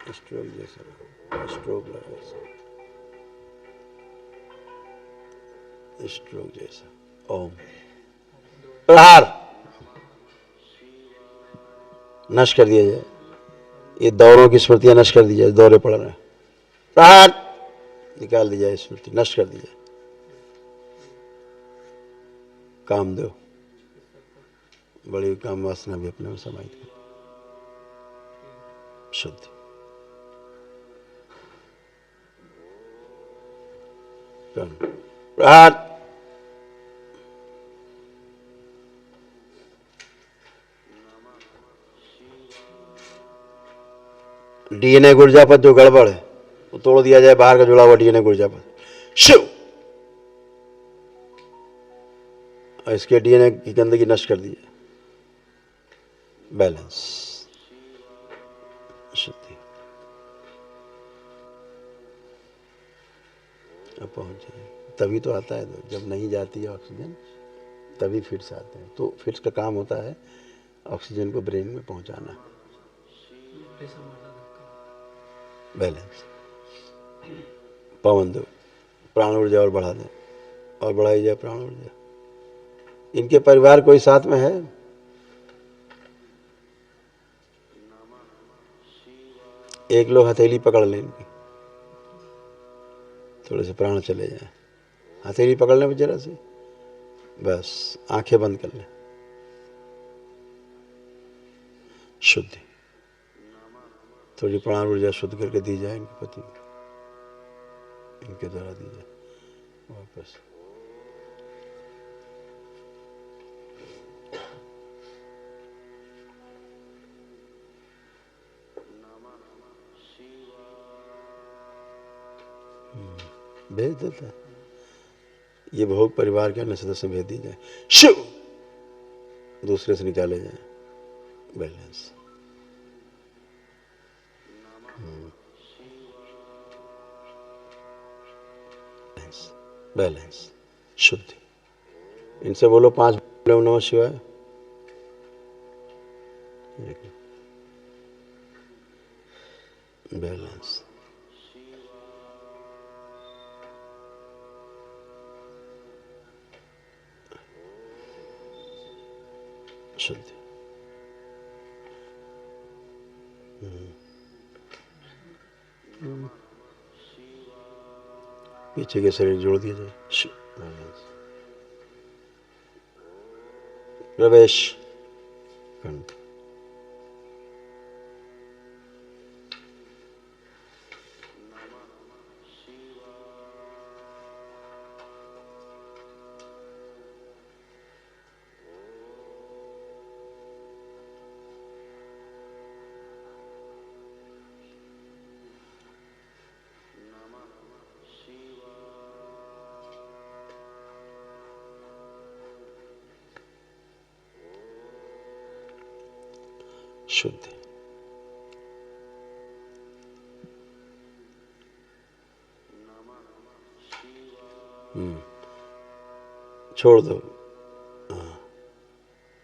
Stroke जैसा, stroke लगा, stroke जैसा। ओम प्रहार नष्ट कर दिया जाए, ये दौरों की स्मृतियां नष्ट कर दी जाए, दौरे पड़ रहे हैं, प्रहार निकाल दी जाए, स्मृति नष्ट कर दी जाए। काम दो, बड़ी काम वासना भी अपने में समाहित कर, शुद्ध प्रहार। डीएनए गुर्जापत जो गड़बड़ है वो तोड़ दिया जाए, बाहर का जुड़ा हुआ डीएनए गुर्जापत शिव, और इसके डीएनए की गंदगी नष्ट कर दी जाए, बैलेंस शुद्धि। अब पहुंच जाए, तभी तो आता है, जब नहीं जाती है ऑक्सीजन तभी फिट्स आते हैं। तो फिट्स का काम होता है ऑक्सीजन को ब्रेन में पहुंचाना, बैलेंस। पवन दो, प्राण ऊर्जा और बढ़ा दें, और बढ़ाई जाए प्राण ऊर्जा। इनके परिवार कोई साथ में है? एक लोग हथेली पकड़ लें इनकी, थोड़े से प्राण चले जाए, हथेली पकड़ लें जरा सी, बस आंखें बंद कर लें, शुद्धि। थोड़ी प्राण ऊर्जा शुद्ध करके दी जाए इनके पति, इनके द्वारा दी जाए वापस। भेज देता है, ये भोग परिवार के अन्य सदस्य भेज दी जाए, शिव दूसरे से निकाले जाए, बैलेंस। बैलेंस शुद्धि। इनसे बोलो 5 ओम नमः शिवाय। बैलेंस शुद्धि। पीछे के शरीर जोड़ दिया जाए, प्रवेश खंड। शुद्धि। छोड़ दो,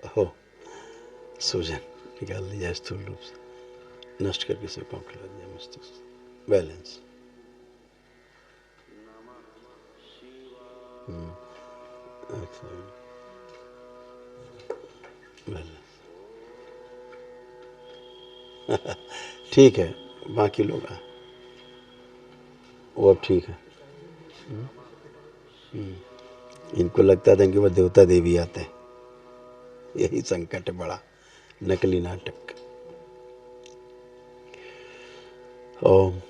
हो सूजन निकाल दिया स्थूल रूप से, नष्ट करके सब काम खिला दिया मस्तिष्क, बैलेंस। बैलेंस ठीक है, बाकी लोग वो अब ठीक है। इनको लगता था कि वह देवता देवी आते हैं, यही संकट है बड़ा, नकली नाटक। ओम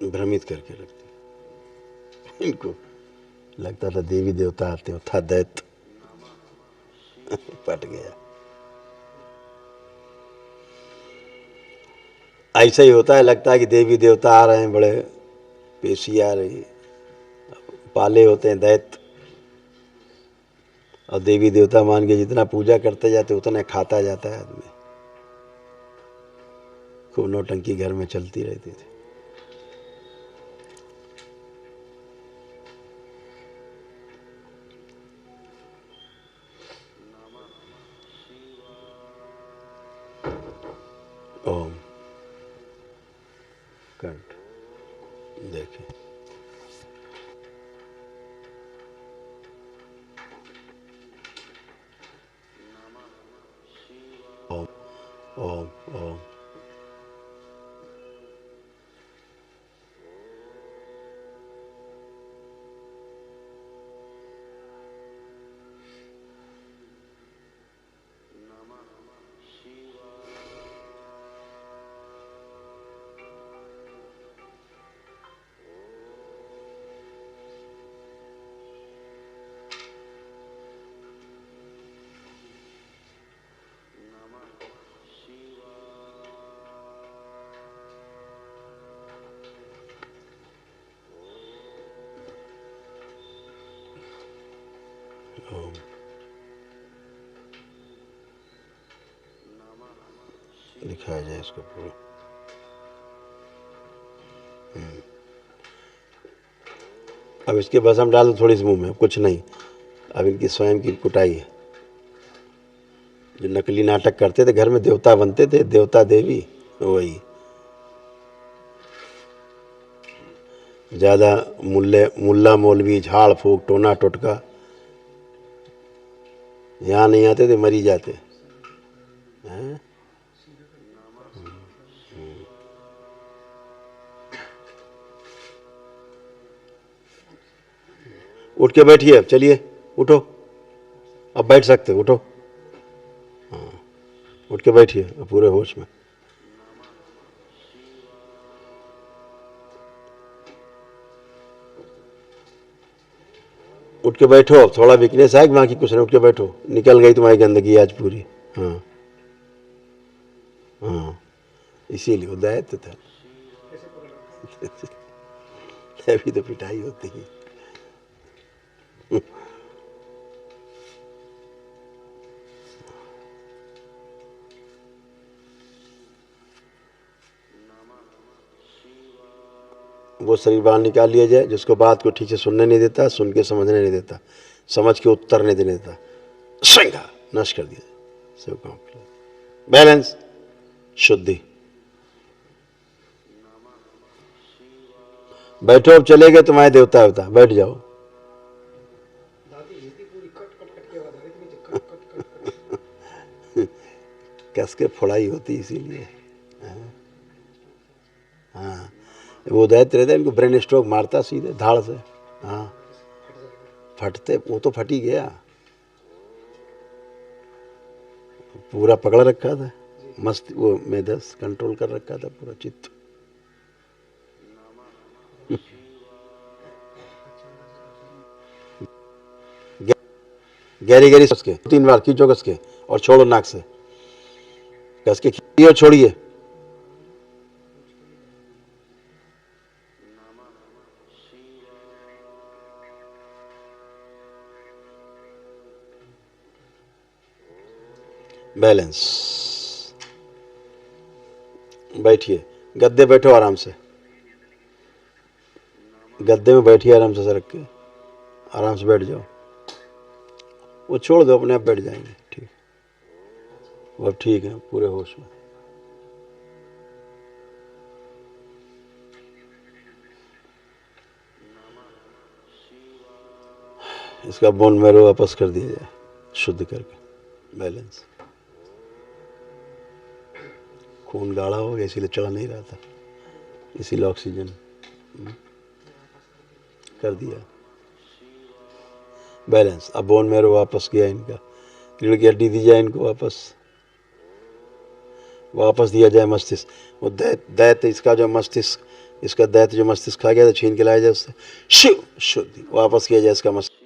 भ्रमित करके रखते, इनको लगता था देवी देवता आते हो, था दैत्य पट गया। ऐसा ही होता है, लगता है कि देवी देवता आ रहे हैं, बड़े पेशी आ रही, पाले होते हैं दैत्य, और देवी देवता मान के जितना पूजा करते जाते उतना खाता जाता है आदमी। खूब नौटंकी घर में चलती रहती थी। कंठ देखें। ओम ओम ओम। दिखाया जाए इसको पूरा। अब इसके बस हम डाल दो थोड़ी सी मुंह में, कुछ नहीं। अब इनकी स्वयं की कुटाई है। जो नकली नाटक करते थे घर में, देवता बनते थे, देवता देवी, वही। ज़्यादा मुल्ला मौलवी झाड़ फूक टोना टोटका यहाँ नहीं आते थे, मरी जाते हैं। उठ के बैठिए, अब चलिए, उठो, अब बैठ सकते, उठो। हाँ, उठ के बैठिए पूरे होश में। उठ के बैठो, थोड़ा वीकनेस है, बाकी कुछ नहीं, उठ के बैठो। निकल गई तुम्हारी गंदगी आज पूरी। हाँ हाँ, इसीलिए वो दायित्व था। अभी तो पिटाई होती है। वो शरीर बाहर निकाल लिया जाए जिसको बात को ठीक से सुनने नहीं देता, सुन के समझने नहीं देता, समझ के उत्तर नहीं देने देता, श्रृंगा नष्ट कर दिया सब काम। बैलेंस, शुद्धि। बैठो, अब चले गए तुम्हारे देवता होता, बैठ जाओ। कस के फोड़ाई होती इसीलिए। हाँ, वो दैत्य रहता है, इनको ब्रेन स्ट्रोक मारता सीधे धाड़ से। हाँ, फटते, वो तो फट ही गया, पूरा पकड़ रखा था, मस्त वो मेधस कंट्रोल कर रखा था पूरा चित्त। गहरी गहरी कस के 3 बार खींचो, कस के, और छोड़ो नाक से, कस के खींचिए और छोड़िए। बैलेंस। बैठिए, गद्दे बैठो आराम से, गद्दे में बैठिए आराम से सरक के, आराम से बैठ जाओ। वो छोड़ दो, अपने आप बैठ जाएंगे। ठीक, वो ठीक है, पूरे होश में। इसका बोन मैरो वापस कर दिया जाए, शुद्ध करके। बैलेंस। खून गाढ़ा हो गया, इसीलिए चढ़ नहीं रहा था, इसीलिए ऑक्सीजन कर दिया। बैलेंस। अब बोन मैरो वापस किया इनका, रीढ़ की हड्डी दी जाए इनको वापस दिया जाए मस्तिष्क। वो दैत्य इसका जो मस्तिष्क, इसका दैत्य जो मस्तिष्क खा गया था, छीन के लाया जाए उससे, शिव शुद्धि वापस किया जाए इसका मस्तिष्क।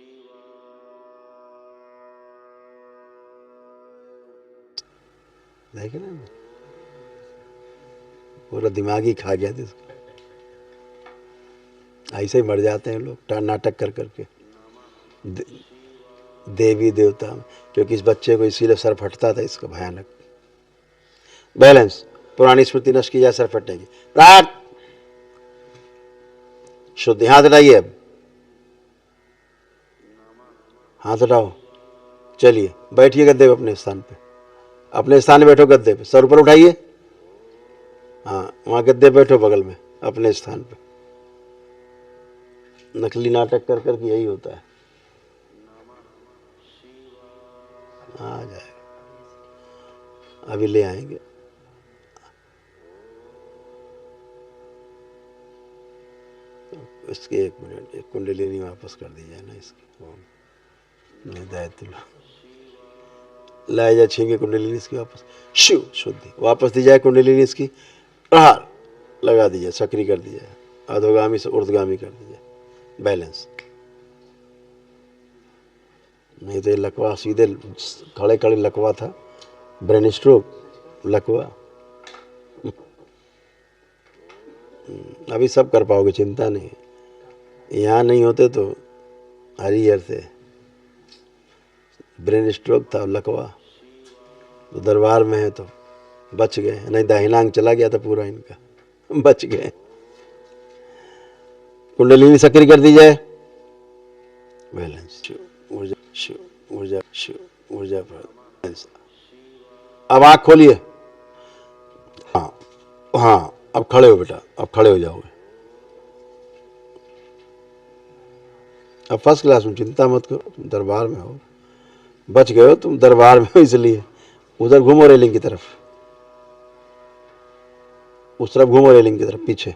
देखे ना, पूरा दिमाग ही खा गया था। ऐसे ही मर जाते हैं लोग नाटक कर करके, देवी देवता, क्योंकि इस बच्चे को इसीलिए सर फटता था इसका भयानक। बैलेंस। पुरानी स्मृति नष्ट की जाए सर फटने की। प्राण शुद्धि। हाथ हटाइए, अब हाथ हटाओ, चलिए बैठिए गद्दे पे, अपने स्थान पे, अपने स्थान पे बैठो, गद्दे पे, सर ऊपर उठाइए। हाँ, वहाँ गद्दे बैठो बगल में, अपने स्थान पे। नकली नाटक कर करके यही होता है। आ जाएगा, अभी ले आएंगे। इसके 1 मिनट, एक कुंडलिनी वापस कर दी जाए ना इसकी। नहीं दायित्व लाए जाए, छींगे कुंडलिनी इसकी वापस, शिव शुद्धि वापस दी जाए कुंडलिनी इसकी, प्रहार लगा दी जाए, सक्रिय कर दी जाए, अधोगामी से ऊर्ध्वगामी कर दी जाए, बैलेंस। नहीं तो ये लकवा सीधे खड़े खड़े लकवा था, ब्रेन स्ट्रोक लकवा। अभी सब कर पाओगे, चिंता नहीं। यहाँ नहीं होते तो हरिहर थे, ब्रेन स्ट्रोक था, लकवा तो दरबार में है तो बच गए, नहीं दाहिनांग चला गया था पूरा इनका, बच गए। कुंडलिनी सक्रिय कर दी जाए, बैलेंस, ऊर्जा, ऊर्जा, ऊर्जा पर। अब आँख खोलिए। हाँ हाँ, अब खड़े हो बेटा, अब खड़े हो जाओगे। अब फर्स्ट क्लास में, चिंता मत करो, तुम दरबार में हो, बच गए हो तुम, दरबार में हो इसलिए। उधर घूमो रेलिंग की तरफ, उस तरफ घूमो रेलिंग की तरफ, पीछे।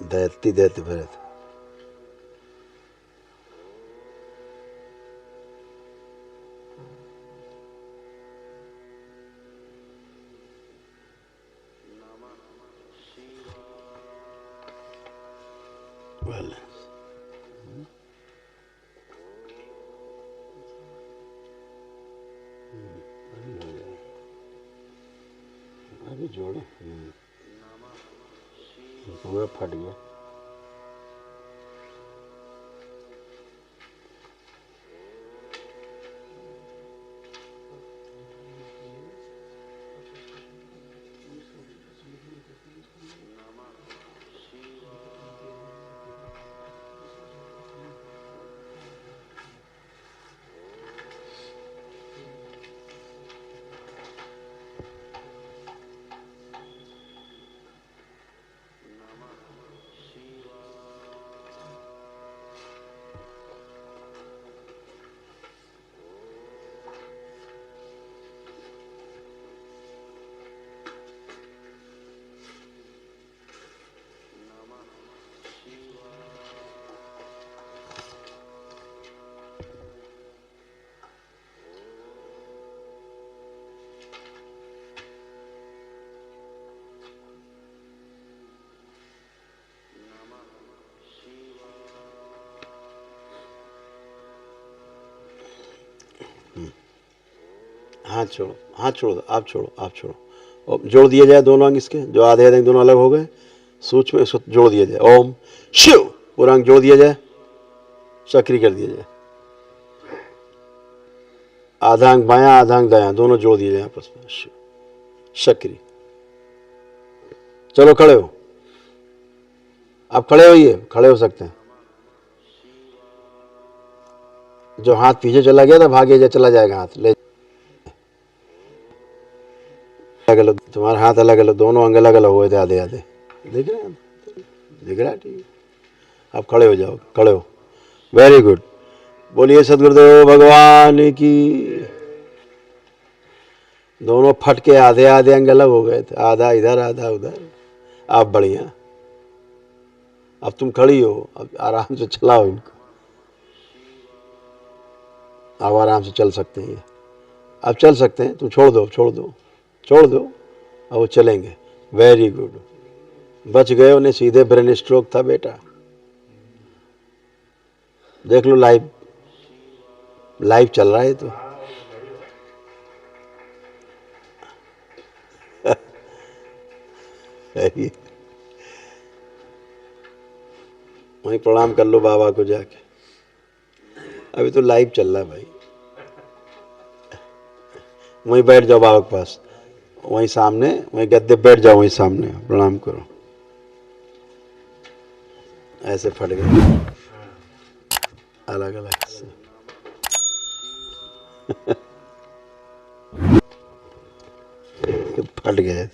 दैत्य दैत्य भरत। अभी जोड़े पूरा फट गया। हाथ छोड़ो, हाथ छोड़ दो, आप छोड़ो, आप छोड़ो। और जोड़ दिया जाए दोनों अंग इसके, जो आधे आधे दोनों अलग हो गए, सूक्ष्म में इसको जोड़ दिया जाए। ओम शिव, पूरा अंग जोड़ दिया जाए, सक्रिय कर दिया जाए। आधा अंग बायां, आधा अंग दायां, दोनों जोड़ दिए जाए आपस में, शिव सक्रिय। चलो खड़े हो, आप खड़े होइए, खड़े हो सकते हैं। जो हाथ पीछे चला गया था भागे जा, चला जाएगा हाथ, ले अलग अलग, तुम्हारे हाथ अलग अलग, दोनों अंग अलग अलग हुए थे आधे आधे, देख रहे हैं, दिख रहा है, ठीक है। आप खड़े हो जाओ, खड़े हो, वेरी गुड। बोलिए सदगुरुदेव भगवान की। दोनों फट के आधे आधे अंग अलग हो गए थे, आधा इधर आधा उधर। आप बढ़िया, अब तुम खड़ी हो, अब आराम से चलाओ इनको, आप आराम से चल सकते हैं, आप चल सकते हैं, तुम छोड़ दो, छोड़ दो, छोड़ दो, अब वो चलेंगे। वेरी गुड, बच गए, उन्हें सीधे ब्रेन स्ट्रोक था बेटा। देख लो लाइव, लाइव चल रहा है तो। वहीं प्रणाम कर लो बाबा को जाके। अभी तो लाइव चल रहा है भाई। वहीं बैठ जाओ बाबा के पास, वहीं सामने, वहीं गद्दे बैठ जाओ, वहीं सामने प्रणाम करो। ऐसे फट गए अलग अलग से। फट गए।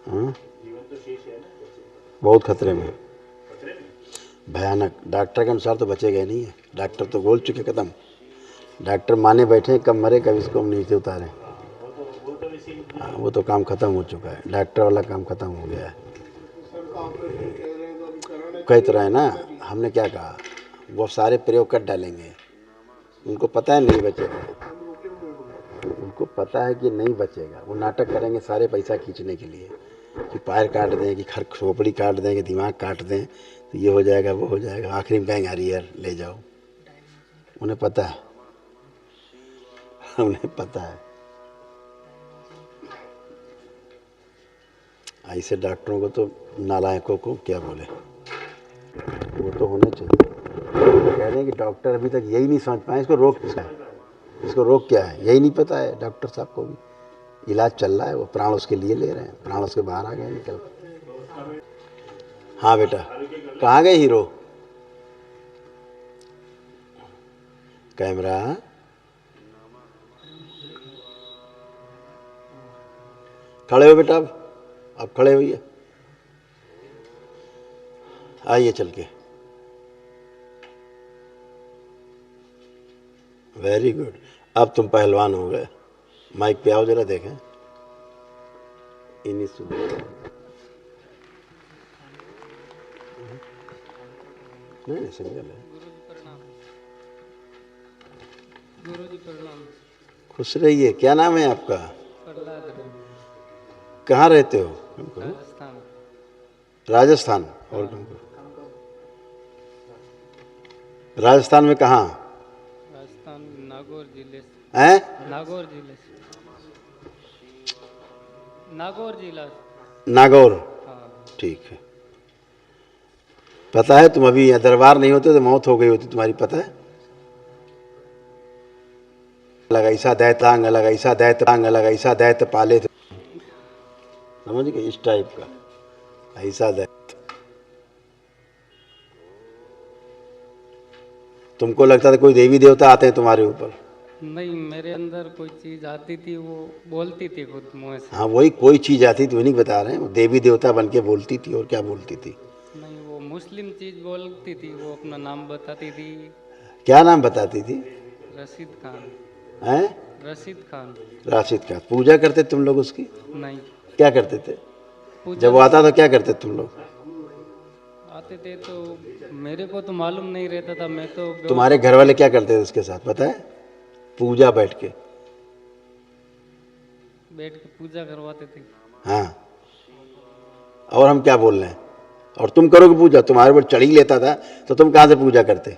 हाँ, बहुत खतरे में, भयानक। डॉक्टर के अनुसार तो बचेगा नहीं है, डॉक्टर तो बोल चुके खत्म। डॉक्टर माने बैठे कब मरे कब इसको हम नीचे उतारे। हाँ, वो तो काम खत्म हो चुका है, डॉक्टर वाला काम खत्म हो गया है। कई तरह है ना, हमने क्या कहा, वो सारे प्रयोग कर डालेंगे, उनको पता है नहीं बचेगा, उनको पता है कि नहीं बचेगा। वो नाटक करेंगे सारे पैसा खींचने के लिए, कि पैर काट दें, कि खर खोपड़ी काट दें, कि दिमाग काट दें, तो ये हो जाएगा वो हो जाएगा। आखिरी में कहेंगे हरियर ले जाओ। उन्हें पता है, उन्हें पता है। ऐसे डॉक्टरों को तो, नालायकों को क्या बोले, वो तो होने चाहिए। कह रहे हैं कि डॉक्टर अभी तक यही नहीं समझ पाए इसको रोक क्या है, इसको रोक क्या है, यही नहीं पता है डॉक्टर साहब को भी। इलाज चल रहा है, वो प्राण उसके लिए ले रहे हैं, प्राण उसके बाहर आ गए निकल। हाँ बेटा, कहाँ गए हीरो? कैमरा, खड़े हो बेटा, अब खड़े होइए, आइए चल के। वेरी गुड, अब तुम पहलवान हो गए। माइक पे आओ जरा देखें। इन्हीं सुबह नहीं सिंगल है। गुरुजी प्रणाम। खुश रहिए। क्या नाम है आपका? कहाँ रहते हो? राजस्थान। राजस्थान। और राजस्थान में कहाँ? राजस्थान नागौर जिले से। हैं? नागौर जिले से। नागौर जिला। नागौर। हाँ। ठीक है। पता है तुम अभी दरबार नहीं होते तो मौत हो गई होती तुम्हारी, पता है? अलग ऐसा दैतांग, अलग ऐसा दैतांग, अलग ऐसा दैत पाले थे, समझ गए? इस टाइप का ऐसा दैत। तुमको लगता था कोई देवी देवता आते हैं तुम्हारे ऊपर? नहीं, मेरे अंदर कोई चीज आती थी, वो बोलती थी खुद मुँह से। हाँ, वही कोई चीज आती थी, वो नहीं बता रहे हैं, वो देवी देवता बन के बोलती थी। और क्या बोलती थी? नहीं, वो मुस्लिम चीज बोलती थी, वो अपना नाम बताती थी। क्या नाम बताती थी? रशीद खान। हैं? रशीद खान। राशिद का। पूजा करते तुम लोग उसकी? नहीं। क्या करते थे पूजा जब वो आता था? क्या करते तुम लोग? आते थे तो मेरे को तो मालूम नहीं रहता था, मैं तो तुम्हारे घर वाले क्या करते थे उसके साथ पता है? पूजा बैठ के पूजा करवाते थे। हाँ, और हम क्या बोल रहे हैं? और तुम करोगे पूजा? तुम्हारे ऊपर चढ़ी लेता था तो तुम कहां से पूजा करते?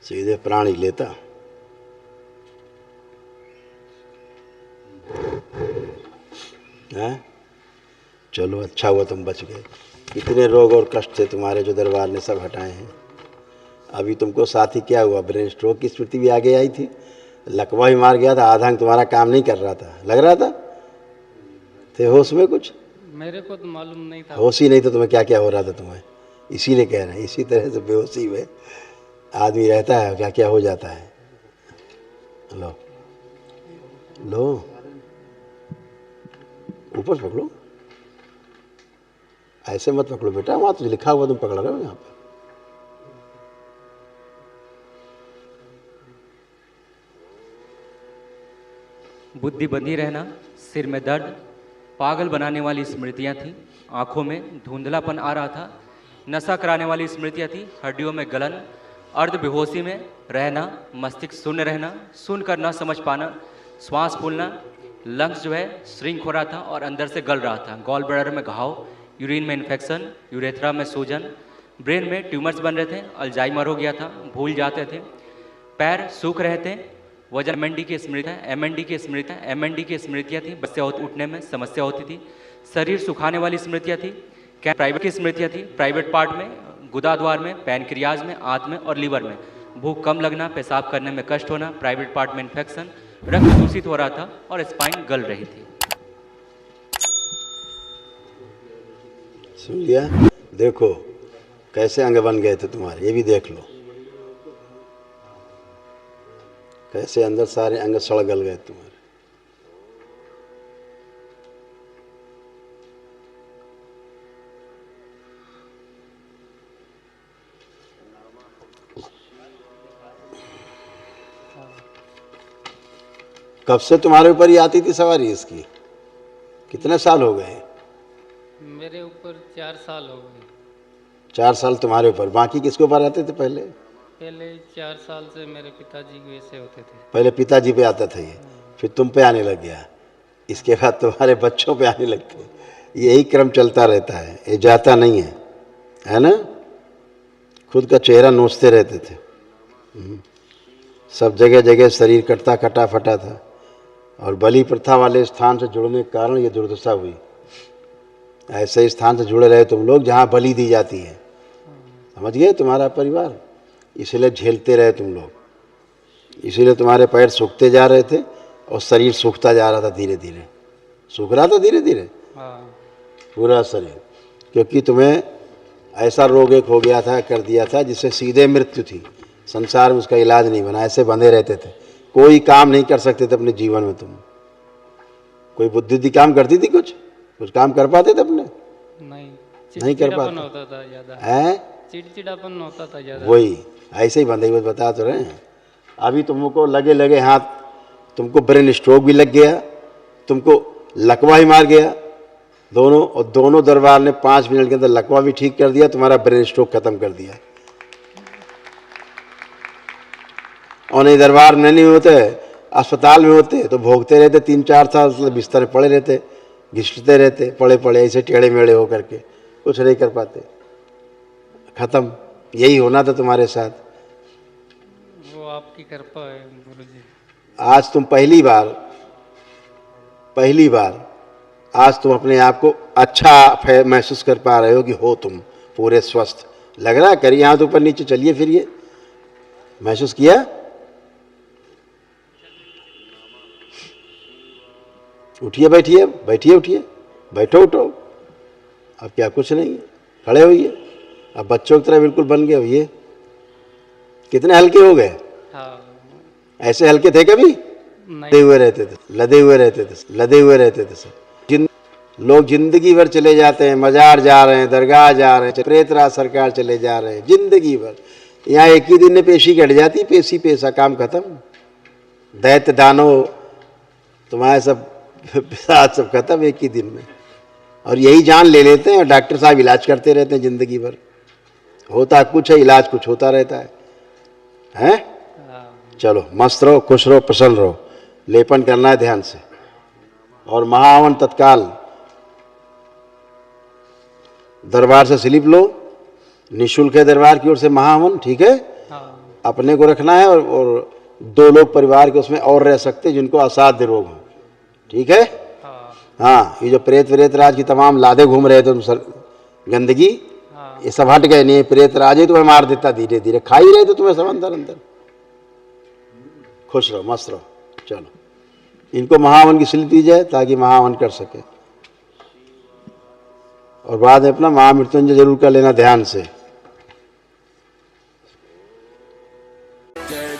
सीधे प्राण ही लेता। है? चलो अच्छा हुआ तुम बच गए। इतने रोग और कष्ट थे तुम्हारे जो दरबार ने सब हटाए हैं। अभी तुमको साथ ही क्या हुआ? ब्रेन स्ट्रोक की स्मृति भी आगे आई थी, लकवा भी मार गया था, आधा अंग तुम्हारा काम नहीं कर रहा था, लग रहा था थे होश में कुछ? मेरे को तो मालूम नहीं था। होश ही नहीं तो तुम्हें क्या क्या हो रहा था तुम्हें, इसीलिए कह रहे हैं। इसी तरह से बेहोशी में आदमी रहता है, क्या क्या हो जाता है। लो लो, ऊपर से पकड़ो, ऐसे मत पकड़ो बेटा, वहां तो लिखा हुआ तुम पकड़ रहे हो यहाँ पे। बुद्धि बंधी रहना, सिर में दर्द, पागल बनाने वाली स्मृतियां थी, आंखों में धुंधलापन आ रहा था, नशा कराने वाली स्मृतियां थी, हड्डियों में गलन, अर्ध बेहोशी में रहना, मस्तिष्क शून्य रहना, सुनकर न समझ पाना, श्वास फूलना, लंग्स जो है श्रिंक हो रहा था और अंदर से गल रहा था, गॉल ब्लैडर में घाव, यूरिन में इन्फेक्शन, यूरेथ्रा में सूजन, ब्रेन में ट्यूमर्स बन रहे थे, अल्जाइमर हो गया था, भूल जाते थे, पैर सूख रहे थे, वजन एमएनडी की स्मृतियाँ, एमएनडी की स्मृतियाँ थी, बच्चे उठने में समस्या होती थी, शरीर सुखाने वाली स्मृतियाँ थी, क्या प्राइवेट की स्मृतियाँ थी, प्राइवेट पार्ट में, गुदाद्वार में, पैनक्रियाज में, आंत में और लीवर में, भूख कम लगना, पेशाब करने में कष्ट होना, प्राइवेट पार्ट में इन्फेक्शन, रक्त दूषित हो रहा था और स्पाइन गल रही थी। सुन लिया? देखो कैसे अंग बन गए थे तुम्हारे, ये भी देख लो कैसे अंदर सारे अंग सड़ गल गए तुम्हारे। कब से तुम्हारे ऊपर ही आती थी सवारी इसकी? कितने साल हो गए? मेरे ऊपर 4 साल हो गए। 4 साल तुम्हारे ऊपर, बाकी किसके ऊपर आते थे पहले? पहले 4 साल से मेरे पिताजी को ऐसे होते थे। पहले पिताजी पे आता था ये, फिर तुम पे आने लग गया, इसके बाद तुम्हारे बच्चों पे आने लगते। यही क्रम चलता रहता है, ये जाता नहीं है ना? खुद का चेहरा नोचते रहते थे। सब जगह जगह शरीर कटता कटा फटा था और बलि प्रथा वाले स्थान से जुड़ने के कारण ये दुर्दशा हुई। ऐसे स्थान से जुड़े रहे तुम लोग जहाँ बलि दी जाती है, समझ गए? तुम्हारा परिवार इसलिए झेलते रहे तुम लोग, इसीलिए तुम्हारे पैर सूखते जा रहे थे और शरीर सूखता जा रहा था, धीरे धीरे सूख रहा था, धीरे धीरे पूरा शरीर, क्योंकि तुम्हें ऐसा रोग एक हो गया था, कर दिया था जिससे सीधे मृत्यु थी। संसार में उसका इलाज नहीं बना, ऐसे बंधे रहते थे, कोई काम नहीं कर सकते थे अपने जीवन में। तुम कोई बुद्धि काम करती थी, कुछ काम कर पाते थे अपने? नहीं कर पाते होता था ज्यादा, हैं? चिड़चिड़ापन होता था ज्यादा। वही ऐसे ही बंधे हुए बता तो रहे हैं। अभी तुमको लगे हाथ, तुमको ब्रेन स्ट्रोक भी लग गया, तुमको लकवा ही मार गया दोनों, और दोनों दरबार ने 5 मिनट के अंदर लकवा भी ठीक कर दिया, तुम्हारा ब्रेन स्ट्रोक खत्म कर दिया। और नहीं दरबार में नहीं होते, अस्पताल में होते तो भोगते रहते 3-4 साल, बिस्तर में पड़े रहते, घिसते रहते, पड़े ऐसे टेढ़े मेढ़े होकर के, कुछ नहीं कर पाते, खत्म। यही होना था तुम्हारे साथ। वो आपकी कृपा है गुरुजी। आज तुम पहली बार आज तुम अपने आप को अच्छा महसूस कर पा रहे हो कि हो तुम पूरे स्वस्थ। लग रहा है? करिए हाथ ऊपर नीचे, चलिए फिरिए, महसूस किया? उठिए, बैठिए, उठिए, बैठो, उठो। अब क्या कुछ नहीं है, खड़े होइए। अब बच्चों की तरह बिल्कुल बन गए हो। ये कितने हल्के हो गए। ऐसे हल्के थे कभी? लदे हुए रहते थे सब। लोग जिंदगी भर चले जाते हैं, मजार जा रहे हैं, दरगाह जा रहे हैं, प्रेतराज सरकार चले जा रहे हैं, जिंदगी भर। यहाँ एक ही दिन में पेशी कट जाती, पेशी पेशा, काम खत्म। दैत्य दानव तुम्हारे सब सब खत्म एक ही दिन में। और यही जान ले लेते हैं, डॉक्टर साहब इलाज करते रहते हैं जिंदगी भर। होता कुछ है, इलाज कुछ होता रहता है, हैं? चलो मस्त रहो, खुश रहो, प्रसन्न रहो। लेपन करना है ध्यान से, और महाहवन तत्काल दरबार से स्लिप लो, निःशुल्क है दरबार की ओर से महाहवन, ठीक है? अपने को रखना है, और 2 लोग परिवार के उसमें और रह सकते जिनको असाध्य रोग हो, ठीक है? हाँ, ये जो प्रेत राज की तमाम लादे घूम रहे थे तुम, गंदगी, ये सब हट गए। नहीं, प्रेत राज ही तुम्हें मार देता, धीरे धीरे खा ही रहे थे तुम्हें सब अंदर। खुश रहो, मस्त रहो। चलो इनको महावन की स्लिप दी जाए ताकि महावन कर सके। और बाद में अपना महामृत्युंजय जरूर कर लेना ध्यान से। जय